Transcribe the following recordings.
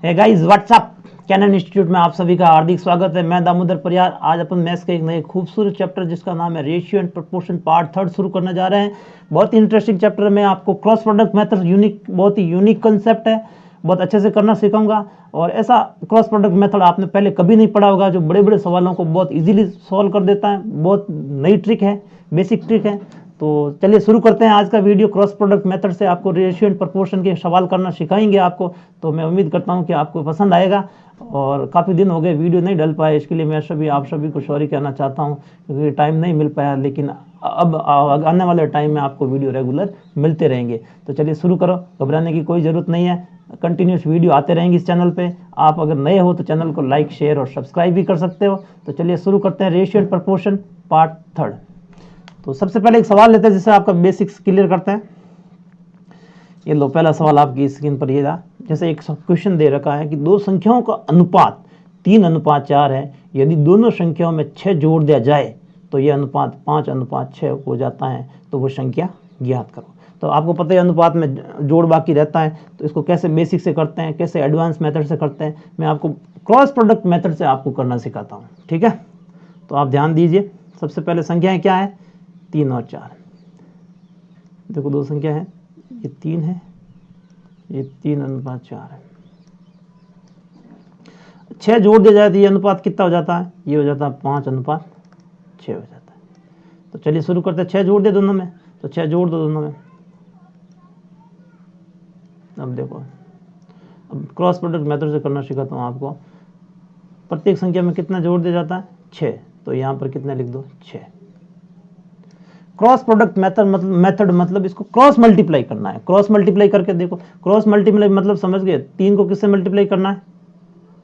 हे guys what's up, Canon institute में आप सभी का हार्दिक स्वागत है। मैं दामोदर परियार आज अपन मैथ्स के एक नए खूबसूरत चैप्टर जिसका नाम है ratio and proportion part third शुरू करने जा रहे हैं। बहुत ही इंटरेस्टिंग चैप्टर में आपको क्रॉस प्रोडक्ट मेथड बहुत ही यूनिक कंसेप्ट है, बहुत अच्छे से करना सिखाऊंगा। और ऐसा क्रॉस प्रोडक्ट मेथड आपने पहले कभी नहीं पढ़ा होगा जो बड़े बड़े सवालों को बहुत इजीली सॉल्व कर देता है। बहुत नई ट्रिक है, बेसिक ट्रिक है। तो चलिए शुरू करते हैं आज का वीडियो। क्रॉस प्रोडक्ट मेथड से आपको रेशियो एंड प्रोपोर्शन के सवाल करना सिखाएंगे आपको। तो मैं उम्मीद करता हूं कि आपको पसंद आएगा। और काफ़ी दिन हो गए वीडियो नहीं डल पाए, इसके लिए मैं आप सभी को सॉरी कहना चाहता हूं क्योंकि टाइम नहीं मिल पाया। लेकिन अब आने वाले टाइम में आपको वीडियो रेगुलर मिलते रहेंगे। तो चलिए शुरू करो, घबराने की कोई ज़रूरत नहीं है। कंटिन्यूस वीडियो आते रहेंगे इस चैनल पे। आप अगर नए हो तो चैनल को लाइक, शेयर और सब्सक्राइब भी कर सकते हो। तो चलिए शुरू करते हैं ratio and proportion part third. तो सबसे पहले एक सवाल लेते हैं जिससे आपका बेसिक्स क्लियर करते हैं। ये लो, पहला सवाल आपकी स्क्रीन पर ये था। जैसे एक क्वेश्चन दे रखा है कि दो संख्याओं का अनुपात 3:4 है। यदि दोनों संख्याओं में 6 जोड़ दिया जाए तो यह अनुपात 5:6 हो जाता है। तो वो संख्या ज्ञात करो। तो आपको पता है अनुपात में जोड़ बाकी रहता है। तो इसको कैसे बेसिक से करते हैं, कैसे एडवांस मेथड से करते हैं, मैं आपको क्रॉस प्रोडक्ट मेथड से आपको करना सिखाता हूँ। ठीक है, तो आप ध्यान दीजिए। सबसे पहले संख्याएं क्या है, 3 और 4। देखो दो संख्या है, ये 3 है, ये 3:4 है। 6 जोड़ दिया जाए तो ये अनुपात कितना हो जाता है, ये हो जाता है 5:6 हो जाता है। तो चलिए शुरू करते हैं। 6 जोड़ दे दोनों में, तो 6 जोड़ दो दोनों में। अब देखो, अब क्रॉस प्रोडक्ट मेथड से करना सिखाता हूँ आपको। प्रत्येक संख्या में कितना जोड़ दिया जाता है, 6। तो यहाँ पर कितना लिख दो, 6। क्रॉस प्रोडक्ट मेथड मतलब इसको क्रॉस मल्टीप्लाई करना है। क्रॉस मल्टीप्लाई करके देखो, क्रॉस मल्टीप्लाई मतलब समझ गए। 3 को किससे मल्टीप्लाई करना है,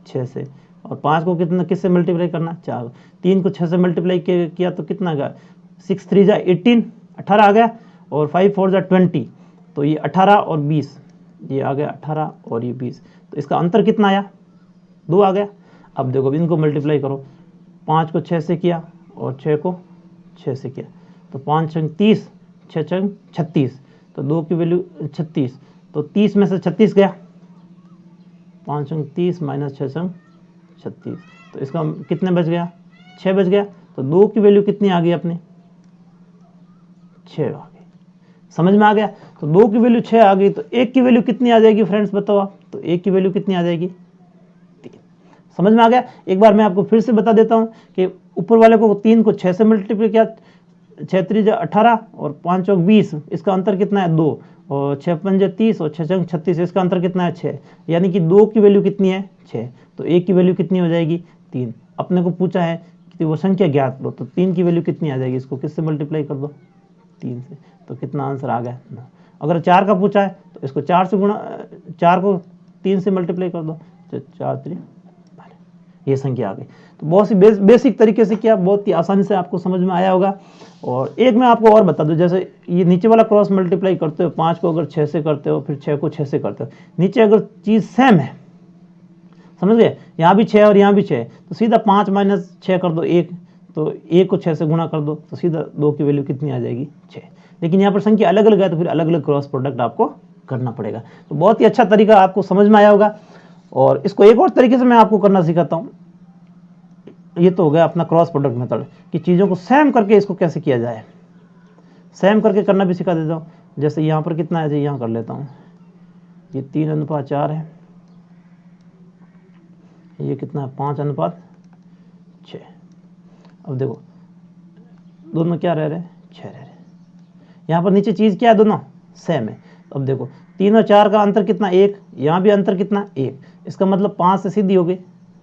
6 से। और 5 को किससे मल्टीप्लाई करना है, 4। 3 को 6 से मल्टीप्लाई किया तो कितना गया, 6 3 जा 18, 18 आ गया। और 5 4 जा 20, तो ये 18 और 20, ये आ गया 18 और ये 20। तो इसका अंतर कितना आया, 2 आ गया। अब देखो इनको मल्टीप्लाई करो। 5 को 6 से किया और 6 को 6 से किया, तो 5 छंग 30, 6 छंग 36। तो 2 की वैल्यू 36, तो 30 में से 36 गया। 5 छंग 30 माइनस 6 छंग 36, तो इसका कितने बच गया, 6 बच गया। तो 2 की वैल्यू कितनी आ गई अपनी, 6 आ गई। समझ में आ गया। तो 2 की वैल्यू 6 आ गई, तो 1 की वैल्यू कितनी आ जाएगी फ्रेंड्स, बताओ आप। तो 1 की वैल्यू कितनी आ जाएगी, 3। समझ में आ गया। एक बार मैं आपको फिर से बता देता हूँ कि ऊपर वाले को 3 को 6 से मल्टीप्लाई किया, 6 3 18 और 5 चौक 20, इसका अंतर कितना है, 2। और 6 5 30 और 6 चौक 36, इसका अंतर कितना है, 6। यानी कि 2 की वैल्यू कितनी है, 6। तो 1 की वैल्यू कितनी हो जाएगी, 3। अपने को पूछा है कि वो संख्या ज्ञात करो, तो 3 की वैल्यू कितनी आ जाएगी, इसको किससे मल्टीप्लाई कर दो, 3 से। तो कितना आंसर आ गया, 9। अगर 4 का पूछा है तो इसको 4 से गुणा, 4 को 3 से मल्टीप्लाई कर दो, तो 4 3, ये संख्या आ गई। तो बहुत ही बेसिक तरीके से किया, बहुत ही आसानी से आपको समझ में आया होगा। और एक मैं आपको और बता दूं, जैसे ये नीचे वाला क्रॉस मल्टीप्लाई करते हो, 5 को अगर 6 से करते हो, फिर 6 को 6 से करते हो, नीचे अगर चीज़ सेम है, समझ गए, यहाँ भी 6 और यहाँ भी 6, तो सीधा 5 माइनस 6 कर दो 1, तो 1 को 6 से गुणा कर दो, तो सीधा 2 की वैल्यू कितनी आ जाएगी, 6। लेकिन यहाँ पर संख्या अलग अलग है, तो फिर अलग अलग क्रॉस प्रोडक्ट आपको करना पड़ेगा। तो बहुत ही अच्छा तरीका आपको समझ में आया होगा। और इसको एक और तरीके से मैं आपको करना सिखाता हूँ। ये तो हो गया अपना क्रॉस प्रोडक्ट मेथड कि चीज़ों को सेम करके इसको कैसे किया जाए। सेम करके करना भी सिखा देता हूँ। जैसे यहाँ पर कितना है, यहाँ कर लेता हूँ, ये 3:4 है, ये कितना है, 5:6। अब देखो दोनों क्या रह रहे हैं, 6 रह रहे हैं। यहाँ पर नीचे चीज़ क्या है, दोनों सेम है। अब देखो 3 और 4 का अंतर कितना, 1। यहाँ भी अंतर कितना, 1। इसका मतलब 5 से सीधी हो गई,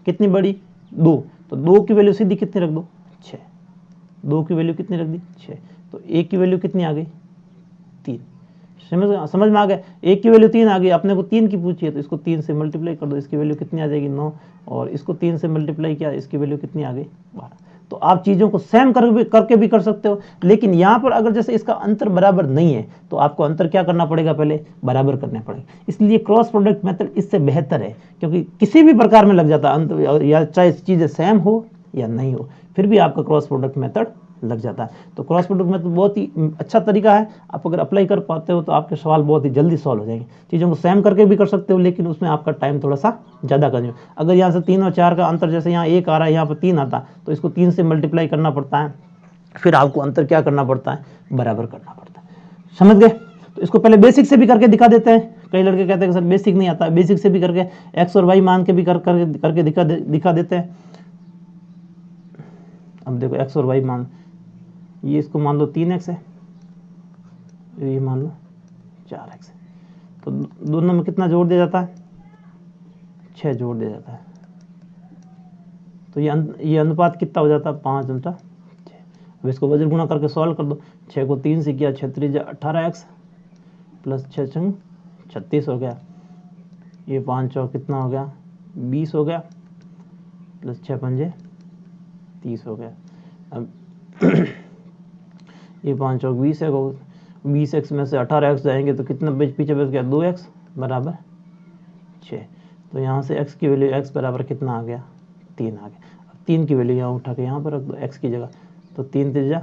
कितनी बड़ी, 2। तो 2 की वैल्यू सीधी कितनी रख दो, 6। 2 की वैल्यू कितनी रख दी, 6। तो 1 की वैल्यू कितनी आ गई, 3। समझ में आ गया। 1 की वैल्यू 3 आ गई, अपने को 3 की पूछी है, तो इसको 3 से मल्टीप्लाई कर दो, इसकी वैल्यू कितनी आ जाएगी, 9। और इसको 3 से मल्टीप्लाई किया, इसकी वैल्यू कितनी आ गई, 12। तो आप चीज़ों को सेम करके भी कर सकते हो। लेकिन यहाँ पर अगर जैसे इसका अंतर बराबर नहीं है, तो आपको अंतर क्या करना पड़ेगा, पहले बराबर करना पड़ेगा। इसलिए क्रॉस प्रोडक्ट मेथड इससे बेहतर है, क्योंकि किसी भी प्रकार में लग जाता है अंतर, या चाहे चीज़ें सेम हो या नहीं हो, फिर भी आपका क्रॉस प्रोडक्ट मेथड लग जाता है। तो क्रॉस प्रोडक्ट मेथड बहुत ही अच्छा तरीका है। आप अगर अप्लाई कर पाते हो तो आपके सवाल बहुत ही जल्दी सॉल्व हो जाएंगे। चीज़ों को सेम करके भी कर सकते हो, लेकिन उसमें आपका टाइम थोड़ा सा ज़्यादा कंज्यूम। अगर यहाँ से 3 और 4 का अंतर, जैसे यहाँ 1 आ रहा है, यहाँ पर 3 आता, तो इसको 3 से मल्टीप्लाई करना पड़ता है, फिर आपको अंतर क्या करना पड़ता है, बराबर करना पड़ता है। समझ गए? तो इसको पहले बेसिक से भी करके दिखा देते हैं। कई लड़के कहते हैं कि सर बेसिक नहीं आता, बेसिक से भी करके एक्स और वाई मान के भी करके दिखा देते हैं। अब देखो एक्स और वाई मान, ये इसको मान लो 3x है, ये मान लो 4x है, तो दोनों में कितना जोड़ दिया जाता है, 6 जोड़ दिया जाता है। तो ये अनुपात कितना हो जाता है, 5:6। अब इसको वजन गुणा करके सॉल्व कर दो। 6 को 3 से किया, 6 3 18x प्लस 6 6 36 हो गया। ये 5 चौक कितना हो गया, 20 हो गया, प्लस 6 पंजे 30 हो गया। अब ये 5 चौक 20 है, 20x में से 18x जाएंगे तो कितना पीछे बच गया, 2x बराबर 6। तो यहाँ से x की वैल्यू, x बराबर कितना आ गया, 3 आ गया। अब 3 की वैल्यू यहाँ उठा के यहाँ पर रख दो x की जगह, तो 3 3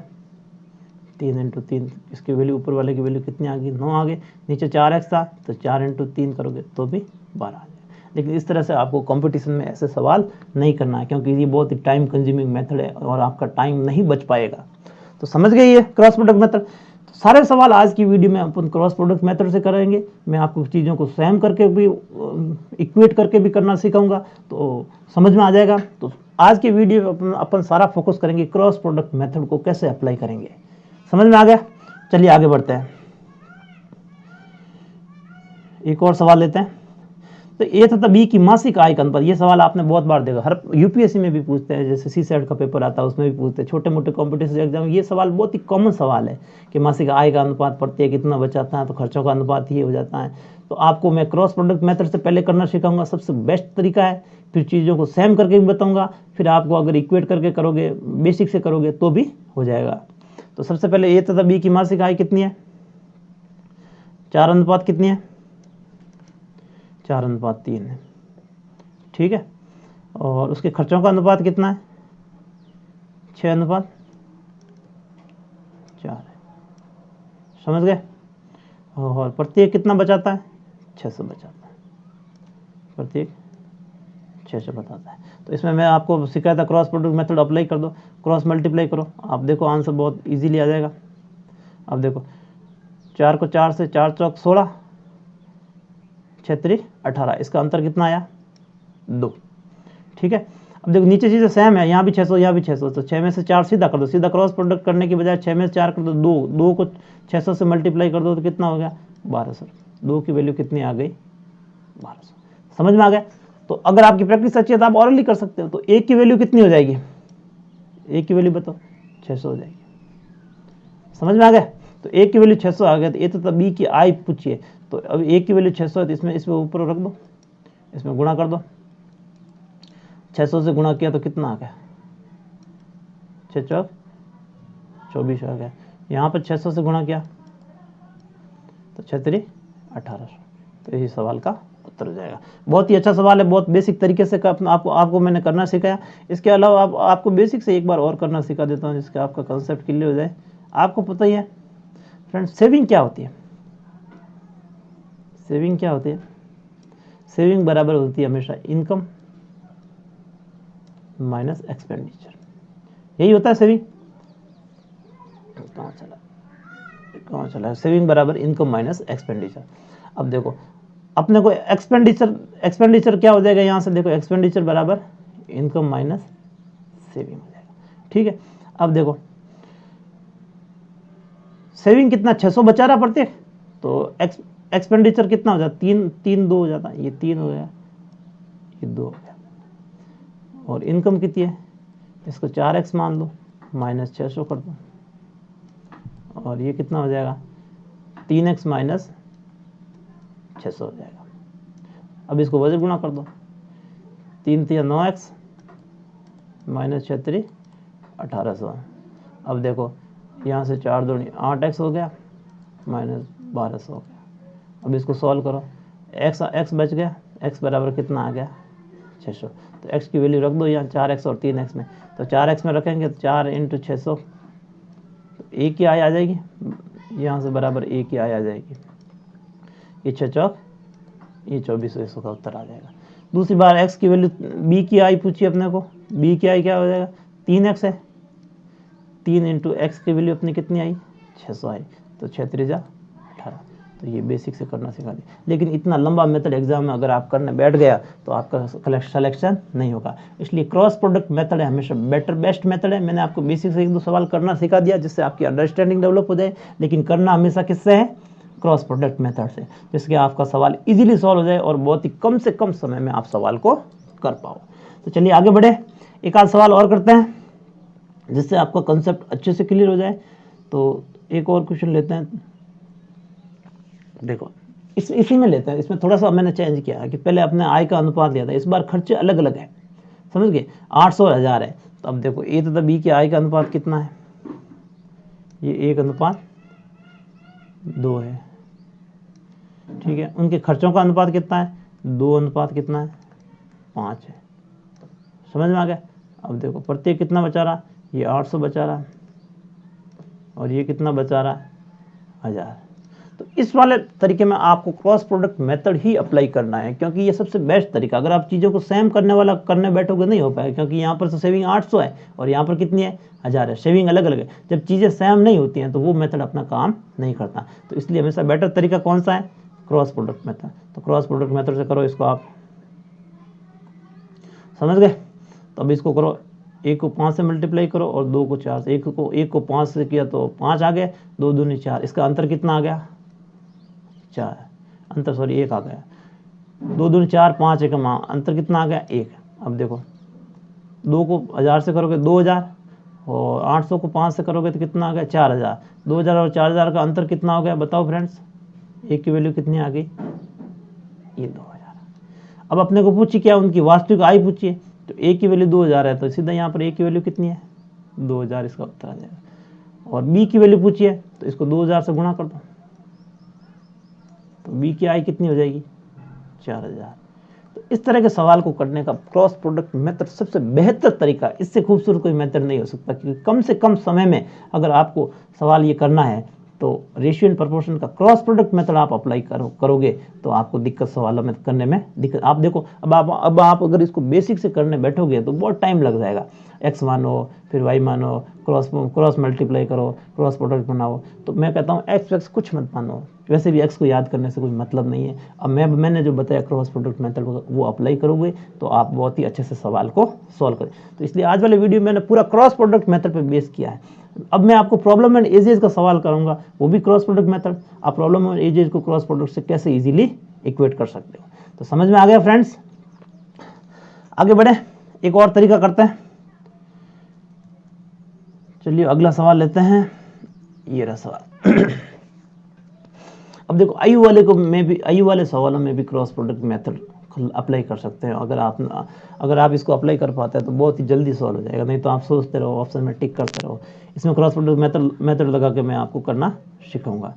3 × 3, इसकी वैल्यू ऊपर वाले की वैल्यू कितनी आ गई, 9 आ गई। नीचे 4x था, तो 4 × 3 करोगे तो भी 12 आ जाएगा। लेकिन इस तरह से आपको कंपटीशन में ऐसे सवाल नहीं करना है, क्योंकि ये बहुत ही टाइम कंज्यूमिंग मेथड है और आपका टाइम नहीं बच पाएगा। तो समझ गए ये क्रॉस प्रोडक्ट मेथड। तो सारे सवाल आज की वीडियो में अपन क्रॉस प्रोडक्ट मेथड से करेंगे। मैं आपको चीज़ों को सेम करके भी, इक्वेट करके भी करना सिखाऊंगा, तो समझ में आ जाएगा। तो आज की वीडियो में अपन सारा फोकस करेंगे क्रॉस प्रोडक्ट मेथड को कैसे अप्लाई करेंगे। समझ में आ गया? चलिए आगे बढ़ते हैं, एक और सवाल लेते हैं। तो ए तथा बी की मासिक आय का अनुपात, ये सवाल आपने बहुत बार देखा, हर यूपीएससी में भी पूछते हैं, जैसे सीसेट का पेपर आता है उसमें भी पूछते हैं, छोटे मोटे कॉम्पिटिशन एग्जाम, ये सवाल बहुत ही कॉमन सवाल है कि मासिक आय का अनुपात प्रत्येक कितना बचाता है, तो खर्चों का अनुपात ये हो जाता है। तो आपको मैं क्रॉस प्रोडक्ट मेथड से पहले करना सिखाऊंगा, सबसे बेस्ट तरीका है। फिर चीज़ों को सेम करके भी बताऊंगा, फिर आपको अगर इक्वेट करके करोगे, बेसिक से करोगे तो भी हो जाएगा। तो सबसे पहले ए तथा बी की मासिक आय कितनी है, 4 अनुपात कितनी है, 4:3 है, ठीक है। और उसके खर्चों का अनुपात कितना है, 6:4 है। समझ गए? और प्रत्येक कितना बचाता है, 600 बचाता है, प्रत्येक 600 बताता है। तो इसमें मैं आपको सिखाया था क्रॉस प्रोडक्ट मेथड अप्लाई कर दो, क्रॉस मल्टीप्लाई करो, आप देखो आंसर बहुत इजीली आ जाएगा। अब देखो 4 को 4 से, 4 चौक 16, 6 3 18, इसका अंतर कितना आया, 2, ठीक है। अब देखो नीचे चीज़ें सेम है, यहाँ भी 600, यहाँ भी 600, तो 6 में से 4 सीधा कर दो, सीधा क्रॉस प्रोडक्ट करने की बजाय 6 में से 4 कर दो, 2 को 600 से मल्टीप्लाई कर दो तो कितना हो गया, 1200। 2 की वैल्यू कितनी आ गई, 1200। समझ में आ गया? तो अगर आपकी प्रैक्टिस अच्छी है तो आप ऑरली कर सकते हो। तो एक की वैल्यू कितनी हो जाएगी, एक की वैल्यू बताओ, 600 हो जाएगी। समझ में आ गया? तो एक की वैल्यू 600 आ गया। तो ए तथा बी की आय पूछिए, तो अब एक की वैल्यू 600 है, तो इसमें ऊपर रख दो, इसमें गुणा कर दो, 600 से गुणा किया तो कितना आ गया, 6 चौक 24 आ गया। यहाँ पर 600 से गुणा किया तो 6 3 1800। तो यही सवाल का उत्तर हो जाएगा। बहुत ही अच्छा सवाल है, बहुत बेसिक तरीके से आपको मैंने करना सिखाया। इसके अलावा आपको बेसिक से एक बार और करना सिखा देता हूँ, जिसका आपका कंसेप्ट क्लियर हो जाए। आपको पता ही है फ्रेंड्स, सेविंग क्या होती है, सेविंग क्या होती है, सेविंग बराबर होती है हमेशा इनकम माइनस एक्सपेंडिचर, यही होता है सेविंग। कहाँ चला, सेविंग बराबर इनकम माइनस एक्सपेंडिचर। अब देखो अपने को एक्सपेंडिचर क्या हो जाएगा, यहाँ से देखो एक्सपेंडिचर बराबर इनकम माइनस सेविंग हो जाएगा, ठीक है। अब देखो सेविंग कितना, 600 बचा रहा प्रत्येक, तो एक्सपेंडिचर कितना हो जाता, 3 2 हो जाता, ये 3 हो गया, ये 2 हो गया। और इनकम कितनी है, इसको 4x मान लो, माइनस 600 कर दो, और ये कितना हो जाएगा, 3x माइनस 600 हो जाएगा। अब इसको वजन गुणा कर दो, 3 3 9x माइनस 6 3 1800। अब देखो यहाँ से 4 2 8x हो गया, माइनस 1200 हो गया। अब इसको सॉल्व करो, x बच गया, x बराबर कितना आ गया, 600। तो x की वैल्यू रख दो यहाँ 4x और 3x में, तो 4x में रखेंगे तो 4 × 600, तो एक की आय आ जाएगी, यहाँ से बराबर एक की आय आ जाएगी, ये 6 चौक ये 2400 का उत्तर आ जाएगा। दूसरी बार x की वैल्यू b की आई पूछी अपने को, b की आई क्या हो जाएगा 3x है, 3 इंटू एक्स की वैल्यू अपनी कितनी आई 600 आई, तो 6 3 18। तो ये बेसिक से करना सिखा दिया। लेकिन इतना लंबा मेथड एग्जाम में अगर आप करने बैठ गया तो आपका सिलेक्शन नहीं होगा, इसलिए क्रॉस प्रोडक्ट मेथड है हमेशा बेस्ट मेथड है। मैंने आपको बेसिक से 1-2 सवाल करना सिखा दिया जिससे आपकी अंडरस्टैंडिंग डेवलप हो जाए, लेकिन करना हमेशा किससे है क्रॉस प्रोडक्ट मेथड से, जिसके आपका सवाल इजीली सॉल्व हो जाए और बहुत ही कम से कम समय में आप सवाल को कर पाओ। तो चलिए आगे बढ़े, एक आध सवाल और करते हैं जिससे आपका कंसेप्ट अच्छे से क्लियर हो जाए। तो एक और क्वेश्चन लेते हैं, देखो इसी में लेते हैं। इसमें थोड़ा सा मैंने चेंज किया है कि पहले अपने आय का अनुपात लिया था, इस बार खर्चे अलग अलग है, समझ गए 800 और 1000 है। तो अब देखो ए तथा बी की आय का अनुपात कितना है, ये 1:2 है, ठीक है। उनके खर्चों का अनुपात कितना है 2 अनुपात कितना है 5 है, समझ में आ गया। अब देखो प्रत्येक कितना बचा रहा, ये 800 बचा रहा और ये कितना बचा रहा 1000। तो इस वाले तरीके में आपको क्रॉस प्रोडक्ट मेथड ही अप्लाई करना है, क्योंकि ये सबसे बेस्ट तरीका। अगर आप चीज़ों को सेम करने बैठोगे नहीं हो पाएगा, क्योंकि यहाँ पर तो सेविंग 800 है और यहाँ पर कितनी है 1000 है, सेविंग अलग अलग है। जब चीज़ें सेम नहीं होती हैं तो वो मेथड अपना काम नहीं करता। तो इसलिए हमेशा बेटर तरीका कौन सा है क्रॉस प्रोडक्ट मेथड। तो क्रॉस प्रोडक्ट मेथड से करो इसको, आप समझ गए। तो अब इसको करो, 1 को 5 से मल्टीप्लाई करो और 2 को 4 से। 1 को 5 से किया तो 5 आ गया, 2 दूनी 4, इसका अंतर कितना आ गया 4, अंतर सॉरी 1 आ गया, 2 दूनी 4, 5 1 अंतर कितना आ गया 1। अब देखो 2 को 1000 से करोगे 2000 और 800 को 5 से करोगे तो कितना आ गया 4000। 2000 और 4000 का अंतर कितना हो गया बताओ फ्रेंड्स, एक की वैल्यू कितनी आ गई ये 2000। अब अपने को पूछी क्या उनकी वास्तविक आय पूछिए, तो ए की वैल्यू 2000 है तो सीधा यहाँ पर ए की वैल्यू कितनी है 2000, इसका उत्तर आ जाएगा। और बी की वैल्यू पूछिए तो इसको 2000 से गुणा कर दो, तो बी की आय कितनी हो जाएगी 4000। तो इस तरह के सवाल को करने का क्रॉस प्रोडक्ट मेथड सबसे बेहतर तरीका, इससे खूबसूरत कोई मेथड नहीं हो सकता। क्योंकि कम से कम समय में अगर आपको सवाल ये करना है तो रेशियो एंड प्रोपोर्शन का क्रॉस प्रोडक्ट मेथड आप अप्लाई करोगे तो आपको दिक्कत सवालों में करने में दिक्कत। आप देखो अब आप अगर इसको बेसिक से करने बैठोगे तो बहुत टाइम लग जाएगा। एक्स मानो फिर वाई मानो, क्रॉस मल्टीप्लाई करो, क्रॉस प्रोडक्ट बनाओ। तो मैं कहता हूँ एक्स कुछ मत मानो, वैसे भी एक्स को याद करने से कोई मतलब नहीं है। अब मैंने जो बताया क्रॉस प्रोडक्ट मेथड वो अप्लाई करोगे तो आप बहुत ही अच्छे से सवाल को सॉल्व करें। तो इसलिए आज वाले वीडियो में मैंने पूरा क्रॉस प्रोडक्ट मेथड पे बेस किया है। अब मैं आपको प्रॉब्लम एंड एजेज का सवाल करूंगा, वो भी क्रॉस प्रोडक्ट मेथड। आप प्रॉब्लम एंड एजेज को क्रॉस प्रोडक्ट से कैसे इजीली इक्वेट कर सकते हो। तो समझ में आ गया फ्रेंड्स, आगे बढ़े, एक और तरीका करते हैं। चलिए अगला सवाल लेते हैं, ये रहा सवाल। अब देखो आयु वाले सवालों में भी क्रॉस प्रोडक्ट मेथड अप्लाई कर सकते हैं। अगर आप इसको अप्लाई कर पाते हैं तो बहुत ही जल्दी सॉल्व हो जाएगा, नहीं तो आप सोचते रहो ऑप्शन में टिक करते रहो। इसमें क्रॉस प्रोडक्ट मेथड लगा के मैं आपको करना सिखाऊंगा।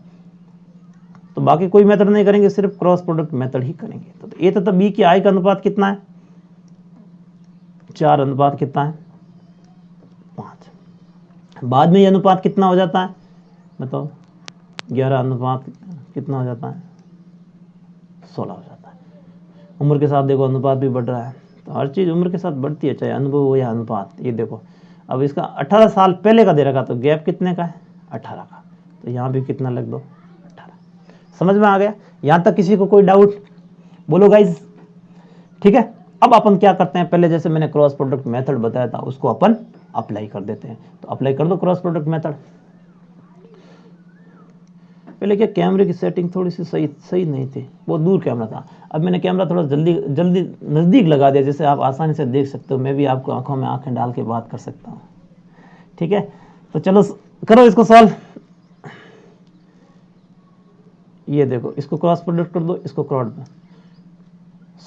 तो बाकी कोई मेथड नहीं करेंगे, सिर्फ क्रॉस प्रोडक्ट मेथड ही करेंगे। तो ए तथा बी की आय का अनुपात कितना है 4 अनुपात कितना है 5। बाद में ये अनुपात कितना हो जाता है बताओ, 11 अनुपात कितना हो जाता है 16 हो जाता है। उम्र के साथ देखो अनुपात भी बढ़ रहा है, तो हर चीज़ उम्र के साथ बढ़ती है, चाहे अनुभव हो या अनुपात। ये देखो अब इसका 18 साल पहले का दे रखा, तो गैप कितने का है 18 का, तो यहाँ भी कितना लग दो 18। समझ में आ गया यहाँ तक, किसी को कोई डाउट बोलो गाइज, ठीक है। अब अपन क्या करते हैं, पहले जैसे मैंने क्रॉस प्रोडक्ट मेथड बताया था उसको अपन अप्लाई कर देते हैं। तो अप्लाई कर दो क्रॉस प्रोडक्ट मेथड। पहले क्या कैमरे की सेटिंग थोड़ी सी सही नहीं थी, बहुत दूर कैमरा था। अब मैंने कैमरा थोड़ा जल्दी नज़दीक लगा दिया, जिससे आप आसानी से देख सकते हो। मैं भी आपको आंखों में आंखें डाल के बात कर सकता हूँ, ठीक है। तो चलो करो इसको सॉल्व। ये देखो इसको क्रॉस प्रोडक्ट कर दो, इसको क्रॉस दो।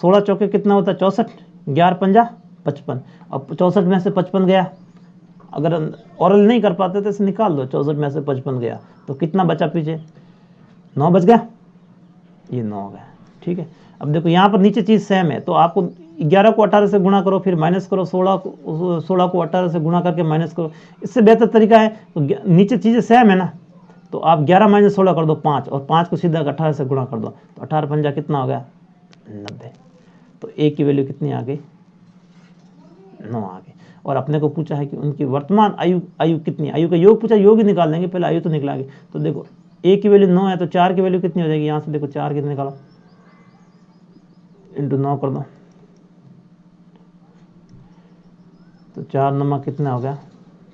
16 चौके कितना होता है 64, 11 पंजा 55। अब 64 में से 55 गया, अगर औरल नहीं कर पाते तो इसे निकाल दो, 64 में से 55 गया तो कितना बचा पीछे 9 बच गया, ये 9 हो गया, ठीक है। अब देखो यहाँ पर नीचे चीज़ सेम है, तो आपको 11 को 18 से गुणा करो, फिर माइनस करो 16 को 18 से गुणा करके माइनस करो। इससे बेहतर तरीका है, तो नीचे चीज़ें सेम है ना, तो आप 11 माइनस 16 कर दो 5, और 5 को सीधा 18 से गुणा कर दो, तो 18 पंजा कितना हो गया 90। तो ए की वैल्यू कितनी आ गई, 9 आ गई। और अपने को पूछा है कि उनकी वर्तमान आयु कितनी, आयु का योग पूछा, योग ही निकाल देंगे, पहले आयु तो निकालेंगे। तो देखो ए की वैल्यू 9 है, तो 4 की वैल्यू कितनी हो जाएगी, यहाँ से देखो 4 कितने निकालो, इंटू 9 कर दो, तो 4 नमा कितना हो गया,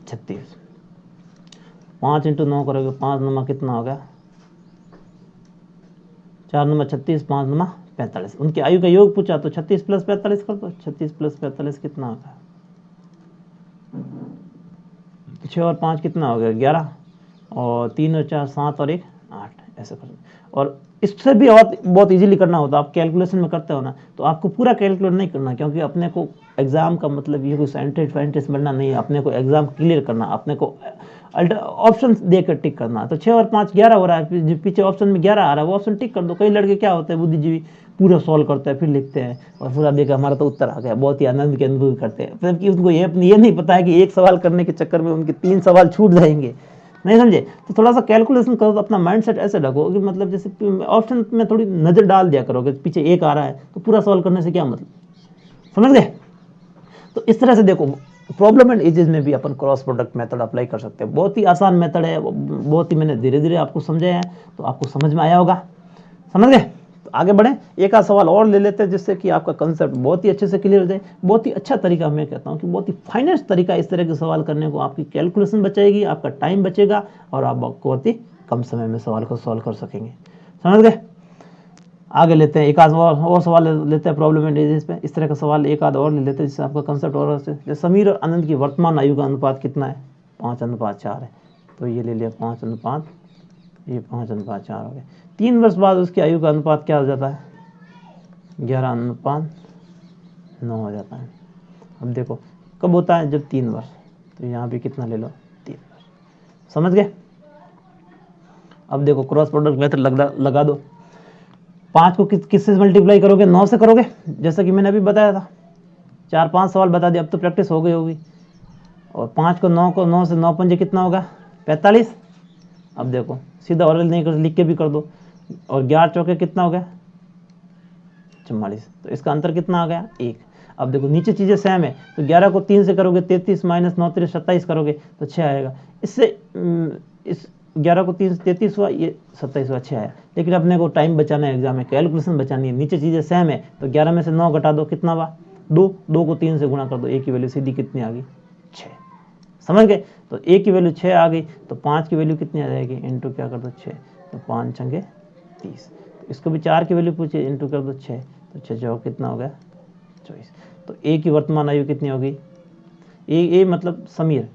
36। 5 इंटू 9 करोगे, 5 नमा कितना हो गया, 4 नमा 36, 5 नमा 45। उनकी आयु का योग पूछा तो 36 प्लस 45 कर दो, 36 प्लस 45 कितना होगा, 6 और 5 कितना हो गया, 11, और 3 और 4 7 और 1 8, ऐसे कर दो। और इससे भी और बहुत इजीली करना होता है, आप कैलकुलेशन में करते हो ना, तो आपको पूरा कैलकुलेट नहीं करना, क्योंकि अपने को एग्जाम का मतलब ये कोई साइंटिस्ट बनना नहीं है, अपने को एग्जाम क्लियर करना, अपने को ऑप्शन देकर टिक करना। तो 6 और 5 11 हो रहा है, पीछे ऑप्शन में 11 आ रहा है, वो ऑप्शन टिक कर दो। कई लड़के क्या होते हैं, बुद्धिजीवी, पूरा सॉल्व करते हैं, फिर लिखते हैं और पूरा देखा हमारा तो उत्तर आ गया, बहुत ही आनंद के अनुभव करते हैं, मतलब कि उनको ये नहीं पता है कि एक सवाल करने के चक्कर में उनके 3 सवाल छूट जाएंगे, नहीं समझे। तो थोड़ा सा कैलकुलेशन करो, तो अपना माइंडसेट ऐसे रखो कि मतलब जैसे ऑप्शन में थोड़ी नज़र डाल दिया करोगे, पीछे 1 आ रहा है तो पूरा सॉल्व करने से क्या मतलब, समझ गए। तो इस तरह से देखो, प्रॉब्लम एंड एजेस में भी अपन क्रॉस प्रोडक्ट मेथड अप्लाई कर सकते हैं। बहुत ही आसान मेथड है, बहुत ही मैंने धीरे धीरे आपको समझाया है, तो आपको समझ में आया होगा, समझ गए। तो आगे बढ़े, एक आध सवाल और ले लेते हैं, जिससे कि आपका कंसेप्ट बहुत ही अच्छे से क्लियर हो जाए। बहुत ही अच्छा तरीका मैं कहता हूँ कि बहुत ही फाइनेस्ट तरीका इस तरह के सवाल करने को, आपकी कैलकुलेशन बचाएगी, आपका टाइम बचेगा, और आप बहुत ही कम समय में सवाल को सॉल्व कर सकेंगे, समझ गए। आगे लेते हैं, एक आध और सवाल लेते हैं प्रॉब्लम एंड एजेस पे। इस तरह का सवाल एक आध और ले लेते हैं, जिससे आपका कंसेप्ट और जैसे समीर और आनंद की वर्तमान आयु का अनुपात कितना है, 5:4 है। तो ये ले लिया 5:5, ये 5:4 हो गया। 3 वर्ष बाद उसकी आयु का अनुपात क्या हो जाता है, 11:9 हो जाता है। अब देखो कब होता है, जब 3 वर्ष, तो यहाँ भी कितना ले लो, 3 वर्ष, समझ गए। अब देखो क्रॉस प्रोडक्ट मेथड लगा दो। 5 को किससे मल्टीप्लाई करोगे, 9 से करोगे, जैसा कि मैंने अभी बताया था। 4-5 सवाल बता दिए, अब तो प्रैक्टिस हो गई होगी। और 5 को 9 से 9 पंजे कितना होगा, 45। अब देखो सीधा और नहीं कर, लिख के भी कर दो। और 11 चौके कितना हो गया, 44। तो इसका अंतर कितना आ गया, 1। अब देखो नीचे चीज़ें सेम है, तो 11 को 3 से करोगे 33 माइनस 9 3 27 करोगे तो 6 आएगा। इससे इस 11 को 3 से 33 हुआ, ये 27 हुआ, 6 आया। लेकिन अपने को टाइम बचाना है, एग्जाम में कैलकुलेशन बचानी है, नीचे चीज़ें सेम है, तो 11 में से 9 घटा दो, कितना हुआ, 2। 2 को 3 से गुणा कर दो, ए की वैल्यू सीधी कितनी आ गई, 6, समझ गए। तो ए की वैल्यू 6 आ गई, तो 5 की वैल्यू कितनी आ जाएगी, इंटू क्या कर दो 6, तो 5 छंगे 30। तो इसको भी 4 की वैल्यू पूछिए, इंटू कर दो 6, तो 6 जो कितना हो गया, 24। तो ए की वर्तमान आयु कितनी होगी, ए मतलब समीर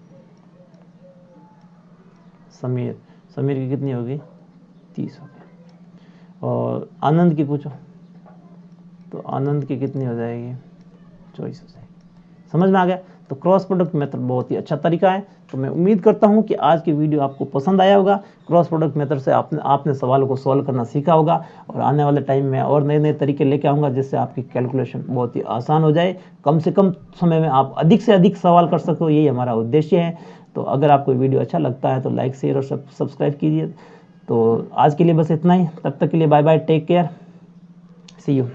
की कितनी होगी, 30 हो गई। और आनंद की पूछो, तो आनंद की कितनी हो जाएगी, 24 हो जाएगी, समझ में आ गया। तो क्रॉस प्रोडक्ट मेथड बहुत ही अच्छा तरीका है। तो मैं उम्मीद करता हूं कि आज की वीडियो आपको पसंद आया होगा। क्रॉस प्रोडक्ट मेथड से आपने सवालों को सॉल्व करना सीखा होगा, और आने वाले टाइम में और नए नए तरीके लेके आऊँगा, जिससे आपकी कैलकुलेशन बहुत ही आसान हो जाए। कम से कम समय में आप अधिक से अधिक सवाल कर सको, यही हमारा उद्देश्य है। तो अगर आपको वीडियो अच्छा लगता है तो लाइक शेयर और सब्सक्राइब कीजिए। तो आज के लिए बस इतना ही, तब तक के लिए bye bye, take care, see you.